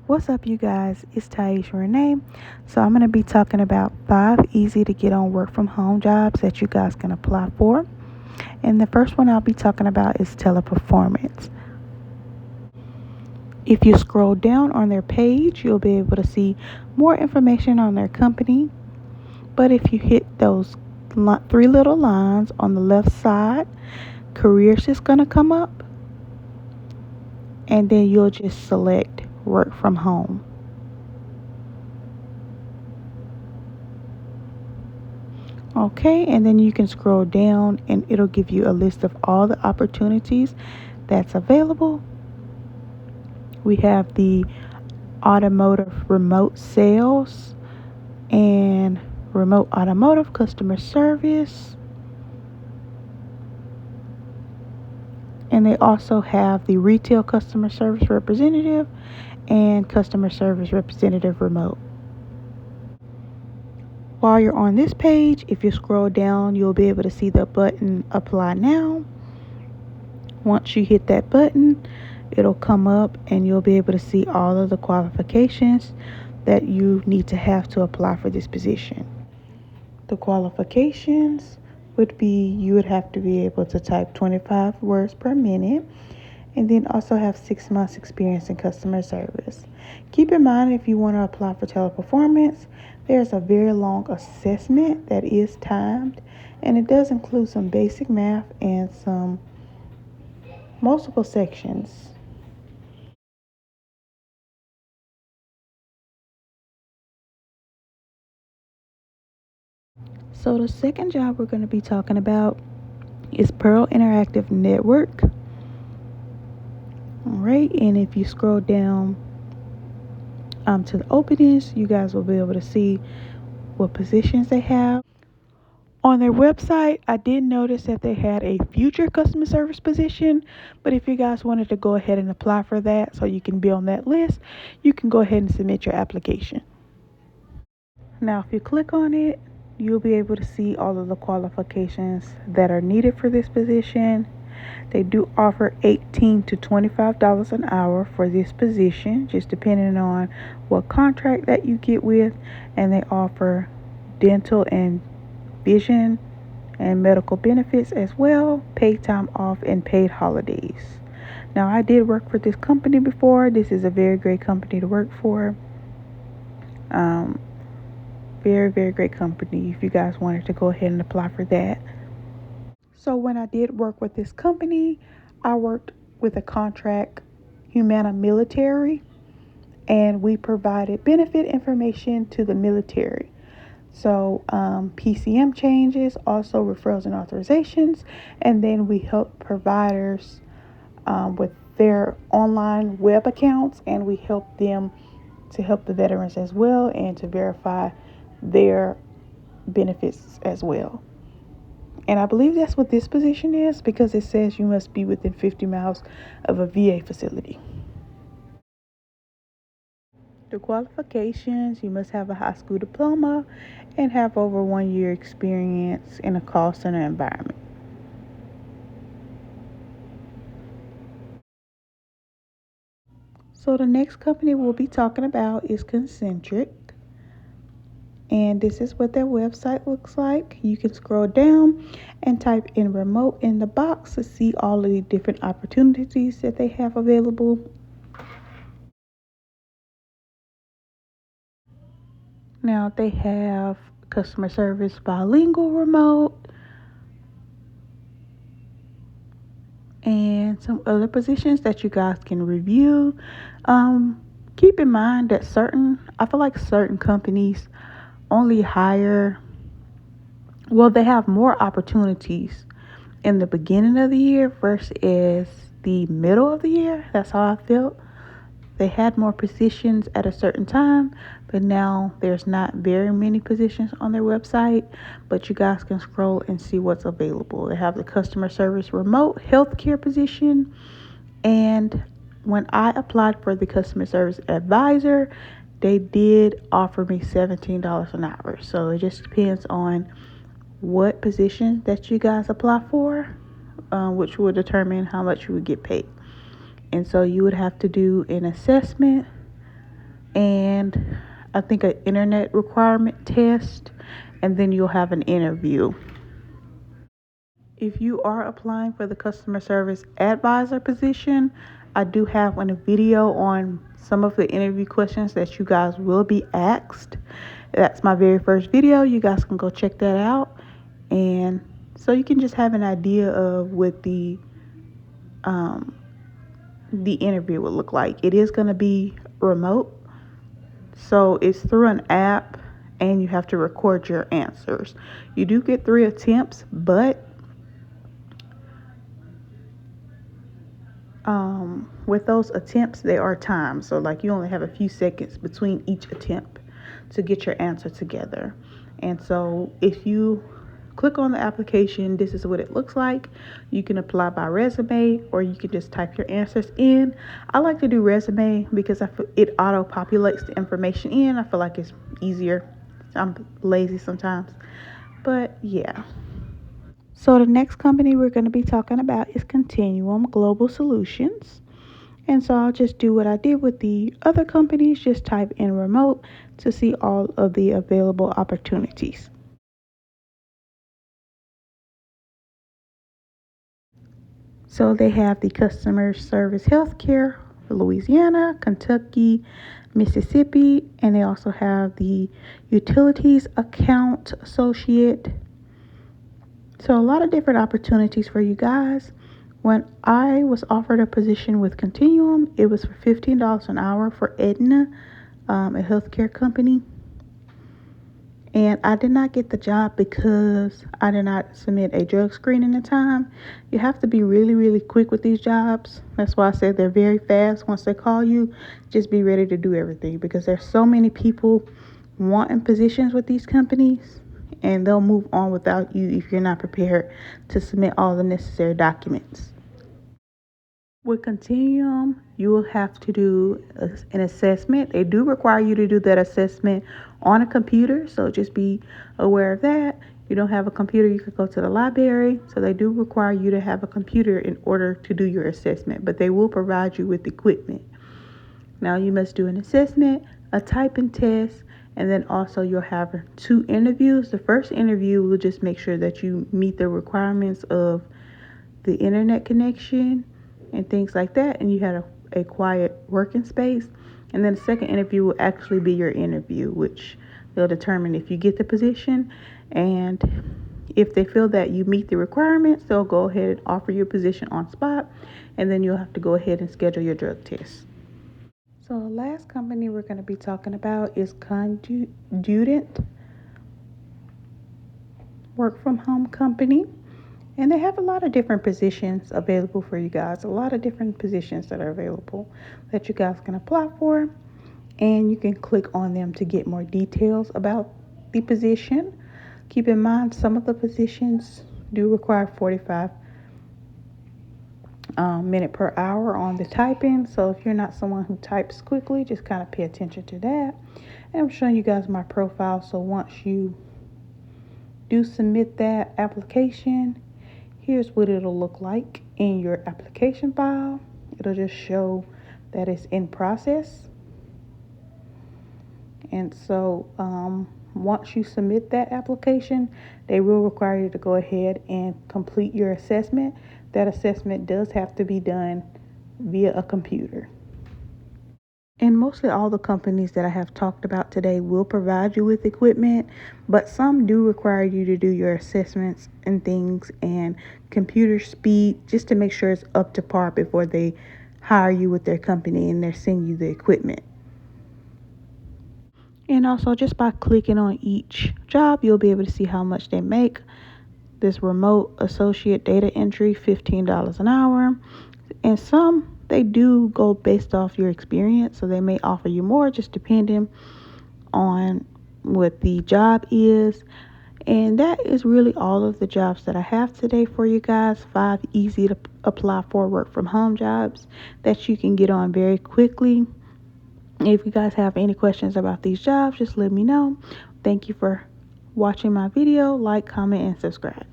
What's up, you guys? It's Taisha Renee. So, I'm going to be talking about 5 easy to get on work from home jobs that you guys can apply for. And the first one I'll be talking about is Teleperformance. If you scroll down on their page, you'll be able to see more information on their company. But if you hit those three little lines on the left side, careers is going to come up, and then you'll just select work from home. Okay, and then you can scroll down and it'll give you a list of all the opportunities that's available. We have the automotive remote sales and remote automotive customer service. And they also have the retail customer service representative and customer service representative remote. While you're on this page, if you scroll down, you'll be able to see the button Apply Now. Once you hit that button, it'll come up and you'll be able to see all of the qualifications that you need to have to apply for this position. The qualifications would be you would have to be able to type 25 words per minute and then also have 6 months experience in customer service. Keep in mind, if you want to apply for Teleperformance, there's a very long assessment that is timed, and it does include some basic math and some multiple sections. So the second job we're going to be talking about is Pearl Interactive Network. All right, and if you scroll down to the openings, you guys will be able to see what positions they have. On their website, I did notice that they had a future customer service position, but if you guys wanted to go ahead and apply for that so you can be on that list, you can go ahead and submit your application. Now, if you click on it, you'll be able to see all of the qualifications that are needed for this position. They do offer $18 to $25 an hour for this position, just depending on what contract that you get with, and they offer dental and vision and medical benefits as well, paid time off, and paid holidays. Now, I did work for this company before. This is a very great company to work for. Very, very great company if you guys wanted to go ahead and apply for that. So when I did work with this company, I worked with a contract, Humana Military, and we provided benefit information to the military. So PCM changes, also referrals and authorizations, and then we help providers with their online web accounts, and we help them to help the veterans as well and to verify their benefits as well. And I believe that's what this position is because it says you must be within 50 miles of a VA facility. The qualifications: you must have a high school diploma and have over 1 year experience in a call center environment. So the next company we'll be talking about is Concentric. And this is what their website looks like. You can scroll down and type in remote in the box to see all of the different opportunities that they have available. Now they have customer service bilingual remote and some other positions that you guys can review. Keep in mind that I feel like certain companies only hire, well, they have more opportunities in the beginning of the year versus the middle of the year. That's how I felt. They had more positions at a certain time, but now there's not very many positions on their website. But you guys can scroll and see what's available. They have the customer service remote healthcare position, and when I applied for the customer service advisor, they did offer me $17 an hour. So it just depends on what position that you guys apply for, which will determine how much you would get paid. And so you would have to do an assessment and I think an internet requirement test, and then you'll have an interview. If you are applying for the customer service advisor position, I do have a video on some of the interview questions that you guys will be asked. That's my very first video. You guys can go check that out. And so you can just have an idea of what the interview will look like. It is going to be remote. So it's through an app and you have to record your answers. You do get 3 attempts, but with those attempts, there are times. So like you only have a few seconds between each attempt to get your answer together. And so if you click on the application, this is what it looks like. You can apply by resume, or you can just type your answers in. I like to do resume because it auto populates the information in. I feel like it's easier. I'm lazy sometimes, but yeah. So the next company we're going to be talking about is Continuum Global Solutions. And so I'll just do what I did with the other companies, just type in remote to see all of the available opportunities. So they have the customer service healthcare for Louisiana, Kentucky, Mississippi, and they also have the utilities account associate. So a lot of different opportunities for you guys. When I was offered a position with Continuum, it was for $15 an hour for Aetna, a healthcare company. And I did not get the job because I did not submit a drug screening in time. You have to be really, really quick with these jobs. That's why I said they're very fast. Once they call you, just be ready to do everything, because there's so many people wanting positions with these companies, and they'll move on without you if you're not prepared to submit all the necessary documents. With Continuum, you will have to do an assessment. They do require you to do that assessment on a computer, so just be aware of that. If you don't have a computer, you could go to the library. So they do require you to have a computer in order to do your assessment, but they will provide you with equipment. Now you must do an assessment, a typing test, and then also you'll have 2 interviews. The first interview will just make sure that you meet the requirements of the internet connection and things like that, and you had a quiet working space. And then the second interview will actually be your interview, which they'll determine if you get the position, and if they feel that you meet the requirements, they'll go ahead and offer you a position on spot, and then you'll have to go ahead and schedule your drug test. So the last company we're going to be talking about is Conduent Work From Home Company. And they have a lot of different positions available for you guys. A lot of different positions that are available that you guys can apply for. And you can click on them to get more details about the position. Keep in mind, some of the positions do require 45 minutes per hour on the typing. So if you're not someone who types quickly, just kind of pay attention to that. And I'm showing you guys my profile. So once you do submit that application, here's what it'll look like in your application file. It'll just show that it's in process. And so once you submit that application, they will require you to go ahead and complete your assessment. That assessment does have to be done via a computer. And mostly all the companies that I have talked about today will provide you with equipment, but some do require you to do your assessments and things and computer speed just to make sure it's up to par before they hire you with their company and they're sending you the equipment. And also, just by clicking on each job, you'll be able to see how much they make. This remote associate data entry, $15 an hour. And some, they do go based off your experience, so they may offer you more just depending on what the job is. And that is really all of the jobs that I have today for you guys. 5 easy to apply for work from home jobs that you can get on very quickly. If you guys have any questions about these jobs, just let me know. Thank you for watching my video. Like, comment, and subscribe.